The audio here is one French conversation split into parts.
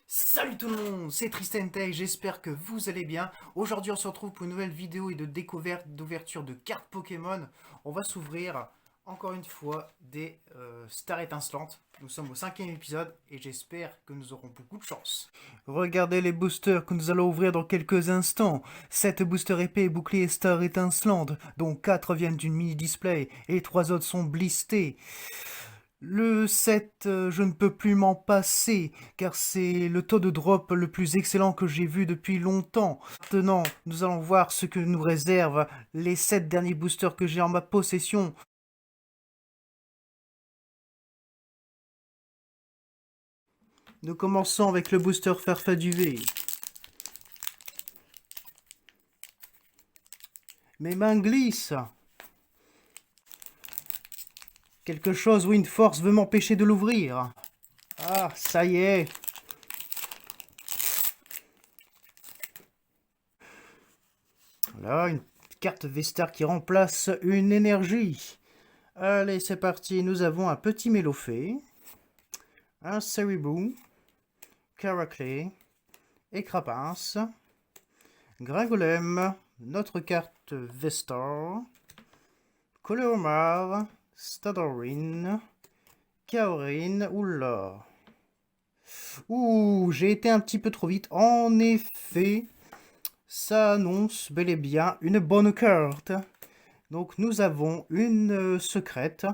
Salut tout le monde, c'est Tristan Tay, j'espère que vous allez bien. Aujourd'hui on se retrouve pour une nouvelle vidéo et de découverte d'ouverture de cartes Pokémon. On va s'ouvrir encore une fois des stars étincelantes. Nous sommes au 5e épisode et j'espère que nous aurons beaucoup de chance. Regardez les boosters que nous allons ouvrir dans quelques instants. 7 boosters épais, boucliers, stars étincelantes, dont 4 viennent d'une mini-display et 3 autres sont blistés. Le 7, je ne peux plus m'en passer, car c'est le taux de drop le plus excellent que j'ai vu depuis longtemps. Maintenant, nous allons voir ce que nous réservent les 7 derniers boosters que j'ai en ma possession. Nous commençons avec le booster Farfaduvé. Mes mains glissent. Quelque chose ou une force veut m'empêcher de l'ouvrir. Ah, ça y est. Là, une carte Vestar qui remplace une énergie. Allez, c'est parti. Nous avons un petit Mélofée, un Ceribou, Caraclé, Écrapince, Gringolem, notre carte Vestar, Colormar, Stadorin, Kaorin, oula. Ouh, j'ai été un petit peu trop vite. En effet, ça annonce bel et bien une bonne carte. Donc nous avons une secrète.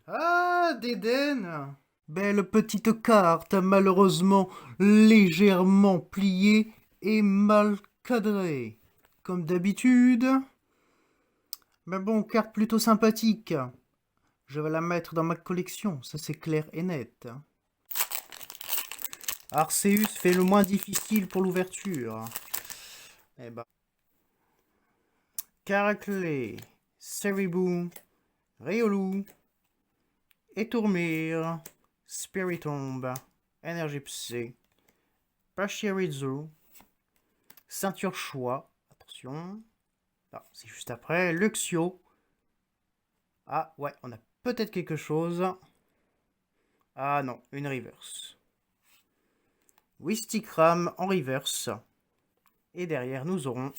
Ah, d'Eden! Belle petite carte, malheureusement légèrement pliée et mal cadrée. Comme d'habitude. Mais bon, carte plutôt sympathique. Je vais la mettre dans ma collection, ça c'est clair et net. Arceus fait le moins difficile pour l'ouverture. Eh ben. Caraclé, Ceribou, Riolu, Étourmire, Spiritomb, Énergie Psy, Pachirisu, Ceinture Choix, attention, ah, c'est juste après, Luxio. Ah ouais, on a peut-être quelque chose. Ah non, une reverse. Wistikram en reverse. Et derrière, nous aurons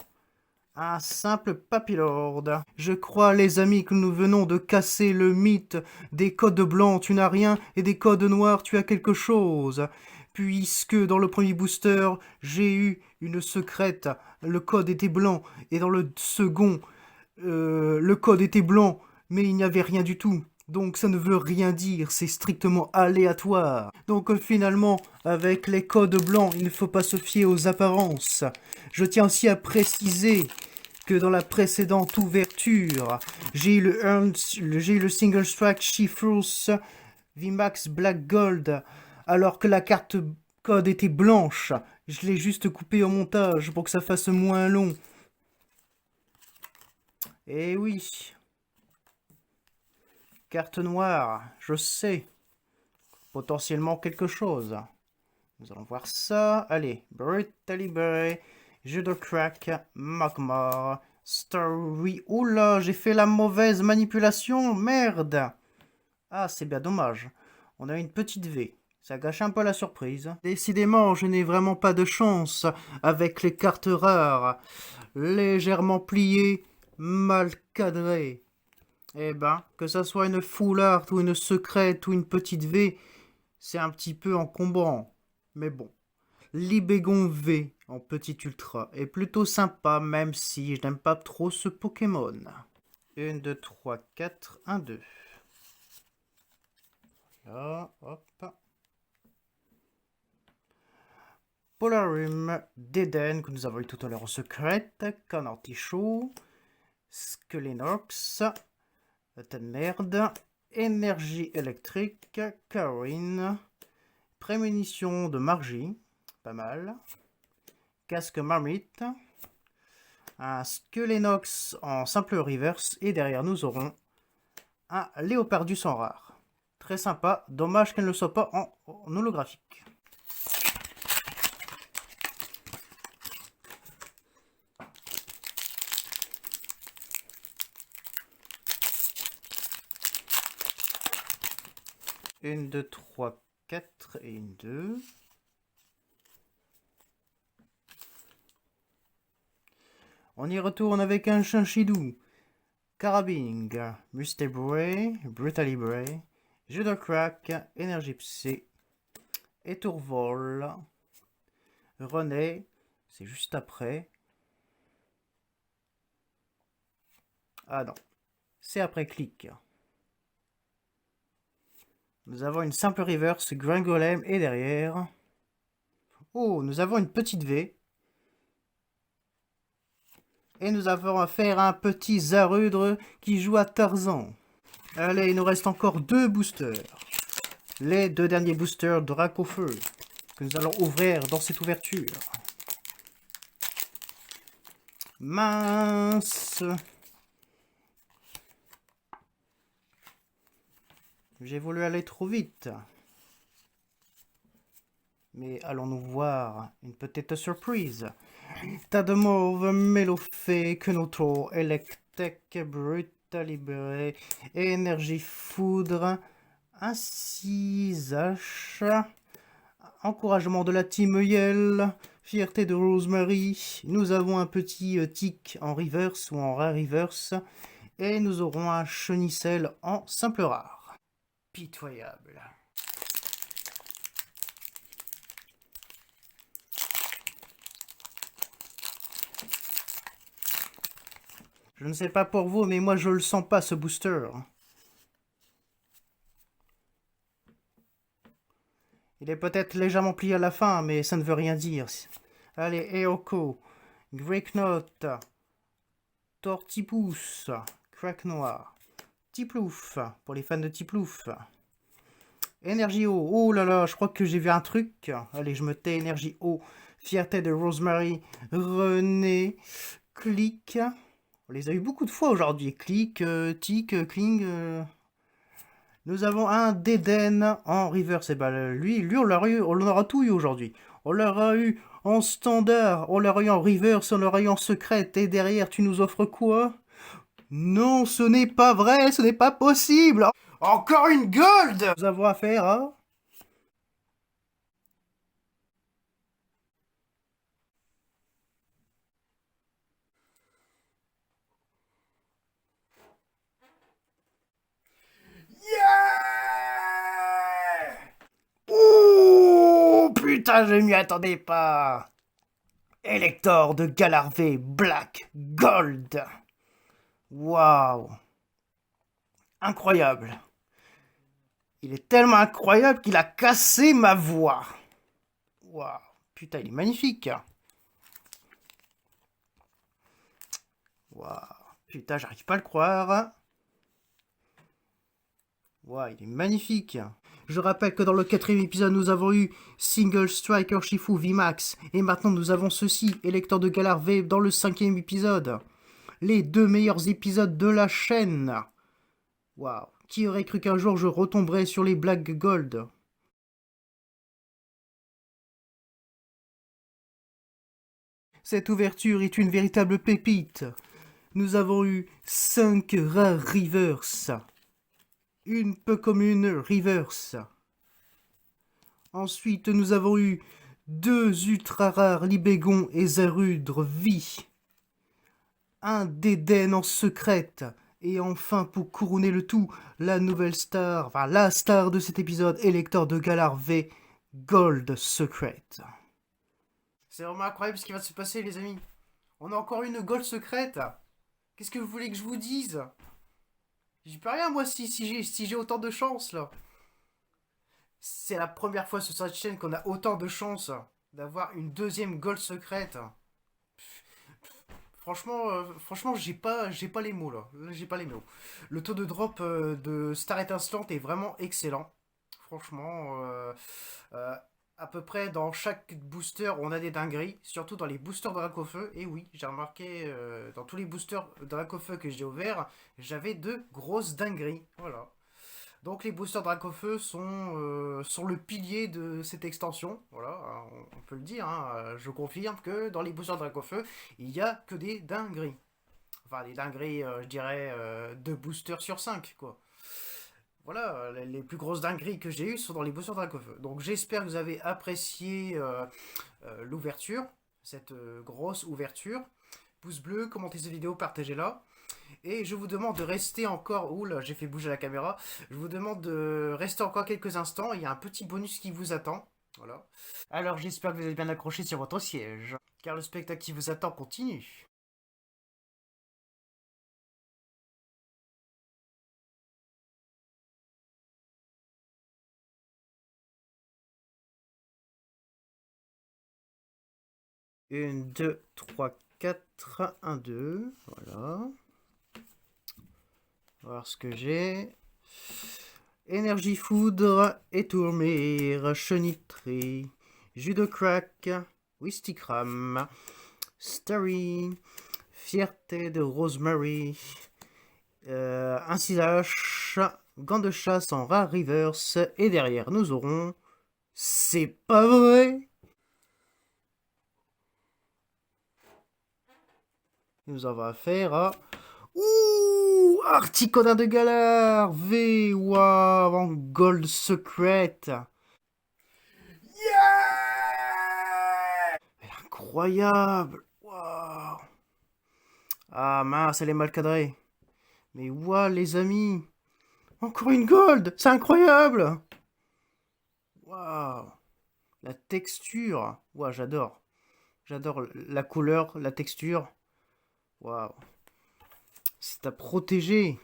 un simple Papillord. Je crois, les amis, que nous venons de casser le mythe des codes blancs, tu n'as rien, et des codes noirs, tu as quelque chose. Puisque dans le premier booster, j'ai eu une secrète, le code était blanc, et dans le second, le code était blanc, mais il n'y avait rien du tout. Donc ça ne veut rien dire, c'est strictement aléatoire. Donc finalement, avec les codes blancs, il ne faut pas se fier aux apparences. Je tiens aussi à préciser que dans la précédente ouverture, j'ai eu le Single Strike Shifrus VMAX Black Gold, alors que la carte code était blanche. Je l'ai juste coupé au montage pour que ça fasse moins long. Eh oui. Carte noire, je sais. Potentiellement quelque chose. Nous allons voir ça. Allez, Brutalibre, Jeu de Crack, Magmar, Starry. Oula, j'ai fait la mauvaise manipulation, merde. Ah, c'est bien dommage. On a une petite V. Ça gâche un peu la surprise. Décidément, je n'ai vraiment pas de chance avec les cartes rares. Légèrement pliées, mal cadrées. Eh ben, que ça soit une full art ou une secrète ou une petite V, c'est un petit peu encombrant. Mais bon, Libégon V en petit ultra est plutôt sympa, même si je n'aime pas trop ce Pokémon. 1, 2, 3, 4, 1, 2. Là, hop. Polarium d'Eden que nous avons eu tout à l'heure en secrète. Canartichaud. Skelenox. Tas de merde. Énergie électrique. Karine. Prémunition de Margie. Pas mal. Casque marmite. Un Skelenox en simple reverse. Et derrière nous aurons un Léopardus en rare. Très sympa. Dommage qu'elle ne soit pas en holographique. Une, deux, trois, 4 et une 2. On y retourne avec un Chinchidou, Carabing, Mustébray, Brutalibré, Jeu de Crack, Énergie Psy, Étourvol, René, c'est juste après. Ah non, c'est après Click. Nous avons une simple reverse, Gringolem et derrière. Oh, nous avons une petite V. Et nous avons affaire à un petit Zarudre qui joue à Tarzan. Allez, il nous reste encore 2 boosters. Les 2 derniers boosters Dracofeu que nous allons ouvrir dans cette ouverture. Mince. J'ai voulu aller trop vite. Mais allons-nous voir une petite surprise. Tas de mauve, Mélofée, Kenotro, Electek, Brutalibré, Énergie Foudre, un 6H, encouragement de la team Yell, fierté de Rosemary, nous avons un petit tic en reverse ou en rare reverse, et nous aurons un Chenicel en simple rare. Pitoyable. Je ne sais pas pour vous, mais moi je le sens pas ce booster. Il est peut-être légèrement plié à la fin, mais ça ne veut rien dire. Allez, Eoko, Greyknote, Tortipousse, Crack Noir, Tiplouf, pour les fans de Tiplouf. Énergie eau, oh là là, je crois que j'ai vu un truc. Allez, je me tais, énergie eau. Fierté de Rosemary, René, Click. On les a eu beaucoup de fois aujourd'hui. Click, Tic, Kling. Nous avons un Déden en reverse. Et ben lui on l'aura tout eu aujourd'hui. On l'aura eu en standard, on l'aura eu en reverse, on l'aura eu en secrète. Et derrière, tu nous offres quoi? Non, ce n'est pas vrai, ce n'est pas possible. Encore une gold. Nous avons affaire à... Yeah! Oh putain, je m'y attendais pas. Elector de Galarvé Black Gold. Waouh. Incroyable. Il est tellement incroyable qu'il a cassé ma voix. Waouh. Putain, il est magnifique. Waouh. Putain, j'arrive pas à le croire. Waouh, il est magnifique. Je rappelle que dans le 4e épisode, nous avons eu Single Striker Shifu VMAX. Et maintenant, nous avons ceci, Elector de Galar V, dans le 5e épisode. Les 2 meilleurs épisodes de la chaîne. Waouh. Qui aurait cru qu'un jour je retomberais sur les Black Gold? Cette ouverture est une véritable pépite. Nous avons eu 5 rares reverse. Une peu commune reverse. Ensuite, nous avons eu 2 ultra rares Libégon et Zarudre vie. Un Déden en secrète. Et enfin, pour couronner le tout, la nouvelle star, enfin la star de cet épisode, Elector de Galar V, Gold Secret. C'est vraiment incroyable ce qui va se passer, les amis. On a encore une Gold secrète. Qu'est-ce que vous voulez que je vous dise? J'y peux rien, moi, si j'ai autant de chance, là. C'est la première fois sur cette chaîne qu'on a autant de chance d'avoir une deuxième Gold secrète. Franchement, j'ai pas les mots là. J'ai pas les mots. Le taux de drop de Star Instant est vraiment excellent. Franchement, à peu près dans chaque booster, on a des dingueries. Surtout dans les boosters Dracofeu. Et oui, j'ai remarqué dans tous les boosters Dracofeu que j'ai ouverts, j'avais de grosses dingueries. Voilà. Donc les boosters Dracofeu sont le pilier de cette extension. Voilà, on peut le dire. Hein. Je confirme que dans les boosters Dracofeu, il n'y a que des dingueries. Enfin, des dingueries, je dirais, 2 boosters sur 5, quoi. Voilà, les plus grosses dingueries que j'ai eues sont dans les boosters Dracofeu. Donc j'espère que vous avez apprécié l'ouverture, cette grosse ouverture. pouce bleu, commentez cette vidéo, partagez-la. Et je vous demande de rester encore... Oula, j'ai fait bouger la caméra. Je vous demande de rester encore quelques instants. Il y a un petit bonus qui vous attend. Voilà. Alors j'espère que vous êtes bien accrochés sur votre siège. Car le spectacle qui vous attend continue. Une, deux, trois, quatre. Un, deux. Voilà. On va voir ce que j'ai. Énergie foudre, étourmire, chenitterie, jus de crack, Wistikram, Starry, fierté de Rosemary, incisage, gants de chasse en rare reverse, et derrière nous aurons... C'est pas vrai! Nous en va faire à... Ouh! Articodin de Galar! V! Waouh! En gold secret! Yeah! Incroyable! Waouh! Ah mince, elle est mal cadrée. Mais waouh, les amis! Encore une gold! C'est incroyable! Waouh! La texture! Waouh, j'adore! J'adore la couleur, la texture. Waouh! C'est à protéger!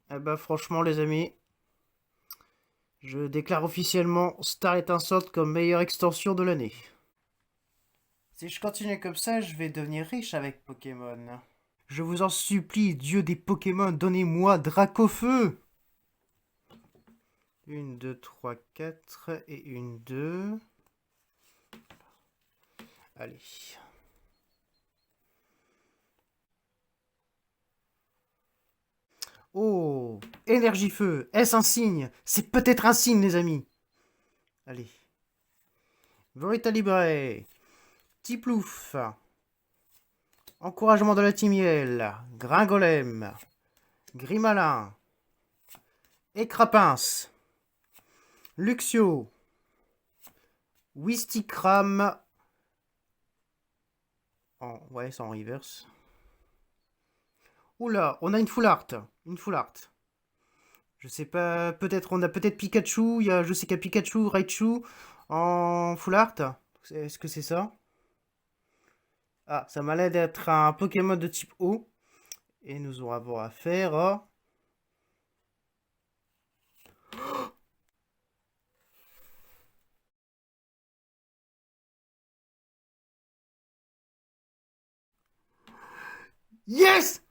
Eh ben franchement les amis, je déclare officiellement Star Étincelante comme meilleure extension de l'année. Si je continue comme ça, je vais devenir riche avec Pokémon. Je vous en supplie, dieu des Pokémon, donnez-moi Dracofeu! Une, deux, trois, quatre et une, deux. Allez. Oh! Énergie feu! Est-ce un signe? C'est peut-être un signe, les amis! Allez. Vorita Libre. Tiplouf. Encouragement de la Timiel. Gringolem. Grimalin. Écrapince. Luxio. Wistikram. Ouais, c'est en reverse. Oula, on a une full art. Une full art. Je sais pas, peut-être, on a peut-être Pikachu. Je sais qu'il y a Pikachu, Raichu en full art. Est-ce que c'est ça? Ah, ça m'a l'air d'être un Pokémon de type eau. Et nous aurons avoir affaire à... Yes!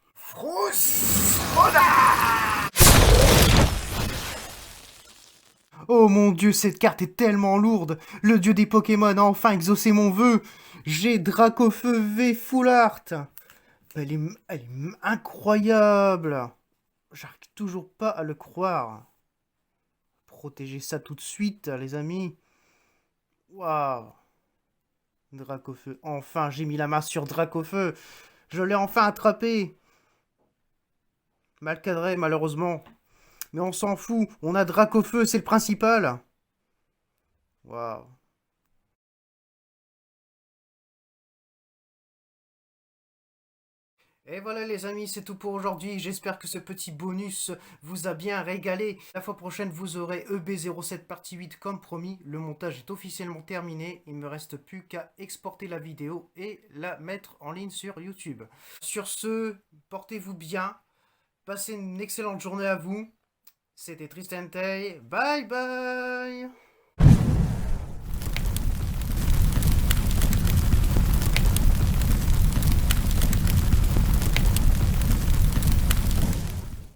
Oh mon dieu, cette carte est tellement lourde. Le dieu des Pokémon a enfin exaucé mon vœu. J'ai Dracofeu V Full Art. Elle est incroyable. J'arrive toujours pas à le croire. Protégez ça tout de suite, les amis. Waouh. Dracofeu. Enfin, j'ai mis la main sur Dracofeu. Je l'ai enfin attrapé. Mal cadré, malheureusement. Mais on s'en fout. On a Dracofeu, c'est le principal. Waouh. Et voilà les amis, c'est tout pour aujourd'hui. J'espère que ce petit bonus vous a bien régalé. La fois prochaine, vous aurez EB07 partie 8 comme promis. Le montage est officiellement terminé. Il ne me reste plus qu'à exporter la vidéo et la mettre en ligne sur YouTube. Sur ce, portez-vous bien. Passez une excellente journée à vous. C'était Tristan Tay. Bye bye!